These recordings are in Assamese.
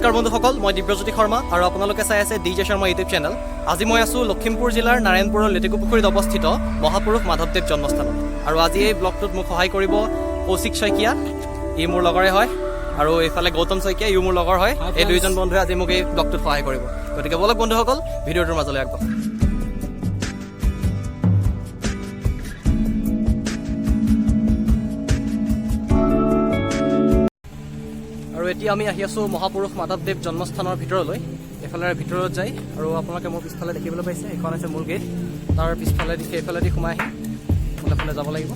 নমস্কাৰ বন্ধুসকল, মই দিব্যজ্যোতি শৰ্মা আৰু আপোনালোকে চাই আছে DJ শৰ্মা ইউটিউব চেনেল। আজি মই আছোঁ লখিমপুৰ জিলাৰ নাৰায়ণপুৰৰ লেটেকুপুখুৰীত অৱস্থিত মহাপুৰুষ মাধৱদেৱ জন্মস্থানত। আৰু আজি এই ব্লগটোত মোক সহায় কৰিব কৌশিক শইকীয়া, ই মোৰ লগৰে হয়, আৰু এইফালে গৌতম শইকীয়া, ইও মোৰ লগৰ হয়। এই দুইজন বন্ধুৱে আজি মোক এই ব্লগটোত সহায় কৰিব। গতিকে বলক বন্ধুসকল, ভিডিঅ'টোৰ মাজলৈ আগবাঢ়ো। আৰু এতিয়া আমি আহি আছোঁ মহাপুৰুষ মাধৱদেৱ জন্মস্থানৰ ভিতৰলৈ। এইফালে ভিতৰত যাই আৰু আপোনালোকে মোৰ পিছফালে দেখিবলৈ পাইছে, এইখন হৈছে মূল গেট। তাৰ পিছফালে সেইফালেদি সোমাই আহি ফালে যাব লাগিব।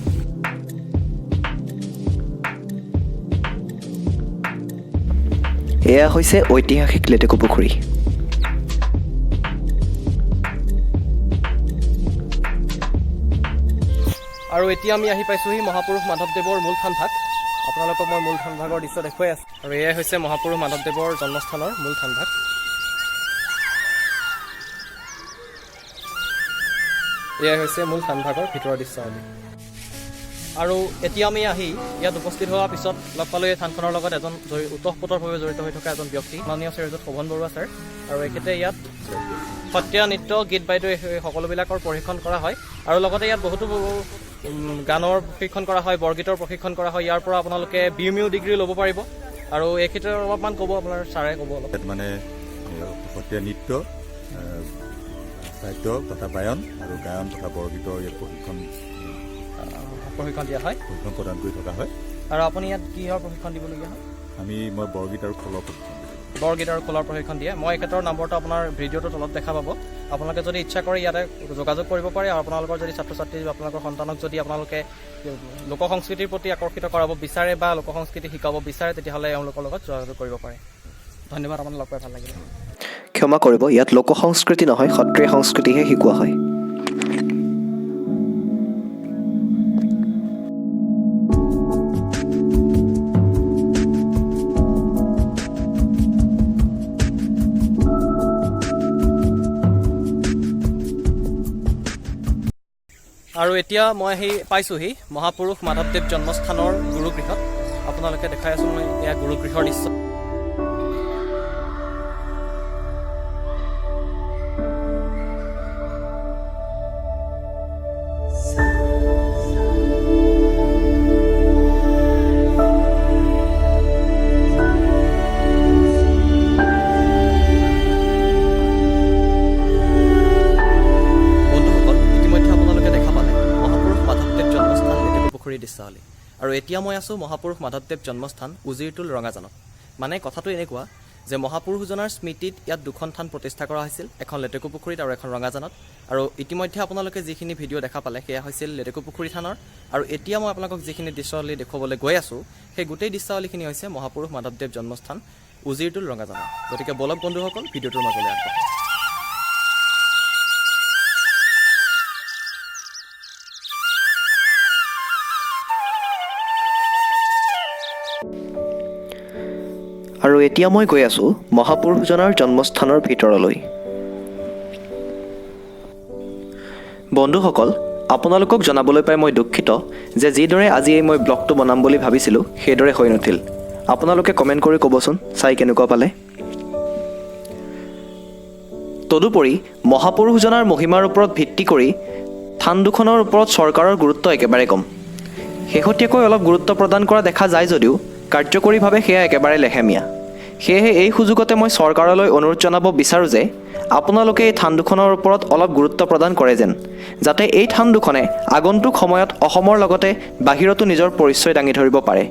এয়া হৈছে ঐতিহাসিক লেটেকুপুখুৰী। আৰু এতিয়া আমি আহি পাইছোঁহি মহাপুৰুষ মাধৱদেৱৰ মূল থানভাগ। আপোনালোকক মই মূল থানভাগৰ দৃশ্য দেখুৱাই আছোঁ। আৰু এয়াই হৈছে মহাপুৰুষ মাধৱদেৱৰ জন্মস্থানৰ মূল থানভাগ। এয়াই হৈছে মূল থানভাগৰ ভিতৰৰ দৃশ্যাৱলী। আৰু এতিয়া আমি আহি ইয়াত উপস্থিত হোৱাৰ পিছত লগ পালোঁ এই থানখনৰ লগত এজন ওতঃপ্ৰোতভাৱে জড়িত হৈ থকা এজন ব্যক্তি, মাননীয় শ্ৰীযুত শোভন বৰুৱা ছাৰ। আৰু এখেতে ইয়াত সত্ৰীয়া নৃত্য, গীত বাদ্য সকলোবিলাকৰ প্ৰশিক্ষণ কৰা হয়। আৰু লগতে ইয়াত বহুতো গানৰ প্ৰশিক্ষণ কৰা হয়, বৰগীতৰ প্ৰশিক্ষণ কৰা হয়। ইয়াৰ পৰা আপোনালোকে BMU ডিগ্ৰী ল'ব পাৰিব। আৰু এই ক্ষেত্ৰত অলপমান ক'ব, আপোনাৰ ছাৰে ক'ব অলপ। মানে সত্ৰীয়া নৃত্য, সাহিত্য তথা গায়ন আৰু গায়ন তথা বৰগীতৰ ইয়াত প্ৰশিক্ষণ দিয়া হয়, প্ৰশিক্ষণ প্ৰদান কৰি থকা হয়। আৰু আপুনি ইয়াত কিহৰ প্ৰশিক্ষণ দিবলগীয়া হয়? মই বৰগীত আৰু খোলৰ প্ৰশিক্ষণ দিওঁ। বৰগীত আৰু খোলৰ প্ৰশিক্ষণ দিয়ে। মই এখেতৰ নম্বৰটো আপোনাৰ ভিডিঅ'টোৰ তলত দেখা পাব। আপোনালোকে যদি ইচ্ছা কৰে ইয়াতে যোগাযোগ কৰিব পাৰে। আৰু আপোনালোকৰ যদি ছাত্ৰ ছাত্ৰী বা আপোনালোকৰ সন্তানক যদি আপোনালোকে লোক সংস্কৃতিৰ প্ৰতি আকৰ্ষিত কৰাব বিচাৰে বা লোক সংস্কৃতি শিকাব বিচাৰে, তেতিয়াহ'লে এওঁলোকৰ লগত যোগাযোগ কৰিব পাৰে। ধন্যবাদ, আপোনাক লগ পাই ভাল লাগিল। ক্ষমা কৰিব, ইয়াত লোক সংস্কৃতি নহয়, সত্ৰীয়া সংস্কৃতিহে শিকোৱা হয়। আৰু এতিয়া মই পাইছোঁহি মহাপুৰুষ মাধৱদেৱ জন্মস্থানৰ গুৰুগৃহত। আপোনালোকে দেখাই আছোঁ মই এয়া গুৰুগৃহৰ দৃশ্য। দৃশ্যাৱলী। আৰু এতিয়া মই আছোঁ মহাপুৰুষ মাধৱদেৱ জন্মস্থান উজিৰটোল ৰঙাজানত। মানে কথাটো এনেকুৱা যে মহাপুৰুষজনাৰ স্মৃতিত ইয়াত দুখন থান প্ৰতিষ্ঠা কৰা হৈছিল, এখন লেটেকুপুখুৰীত আৰু এখন ৰঙাজানত। আৰু ইতিমধ্যে আপোনালোকে যিখিনি ভিডিঅ' দেখা পালে সেয়া হৈছিল লেটেকুপুখুৰী থানৰ। আৰু এতিয়া মই আপোনালোকক যিখিনি দৃশ্যাৱলী দেখুৱাবলৈ গৈ আছোঁ, সেই গোটেই দৃশ্যাৱলীখিনি হৈছে মহাপুৰুষ মাধৱদেৱ জন্মস্থান উজিৰটোল ৰঙাজানত। গতিকে বলক বন্ধুসকল, ভিডিঅ'টোৰ মাজলৈ আগবাঢ়ো। আৰু এতিয়া মই গৈ আছোঁ মহাপুৰুষজনাৰ জন্মস্থানৰ ভিতৰলৈ। বন্ধুসকল, আপোনালোকক জনাবলৈ পাই মই দুখিত যে যিদৰে আজি এই মই ব্লগটো বনাম বুলি ভাবিছিলোঁ সেইদৰে হৈ নুঠিল। আপোনালোকে কমেণ্ট কৰি ক'বচোন চাই কেনেকুৱা পালে। তদুপৰি মহাপুৰুষজনাৰ মহিমাৰ ওপৰত ভিত্তি কৰি থান দুখনৰ ওপৰত চৰকাৰৰ গুৰুত্ব একেবাৰে কম। শেহতীয়াকৈ অলপ গুৰুত্ব প্ৰদান কৰা দেখা যায় যদিও কাৰ্যকৰীভাৱে সেয়া একেবাৰে লেহেমীয়া। সেয়েহে এই সুযোগতে মই চৰকাৰলৈ অনুৰোধ জনাব বিচাৰোঁ যে আপোনালোকে এই থান দুখনৰ ওপৰত অলপ গুৰুত্ব প্ৰদান কৰে যেন, যাতে এই থান দুখনে আগন্তুক সময়ত অসমৰ লগতে বাহিৰতো নিজৰ পৰিচয় দাঙি ধৰিব পাৰে।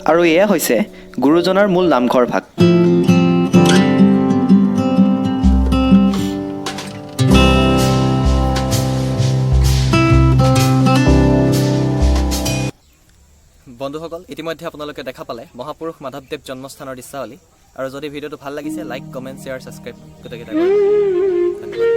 আৰু এয়া হৈছে গুৰুজনাৰ মূল নামঘৰ ভাগ। বন্ধুসকল, ইতিমধ্যে আপোনালোকে দেখা পালে মহাপুৰুষ মাধৱদেৱ জন্মস্থানৰ দৃশ্যাৱলী। আৰু যদি ভিডিঅ'টো ভাল লাগিছে, লাইক, কমেণ্ট, শ্বেয়াৰ, ছাবস্ক্ৰাইব গোটেইকেইটা কৰিব। ধন্যবাদ।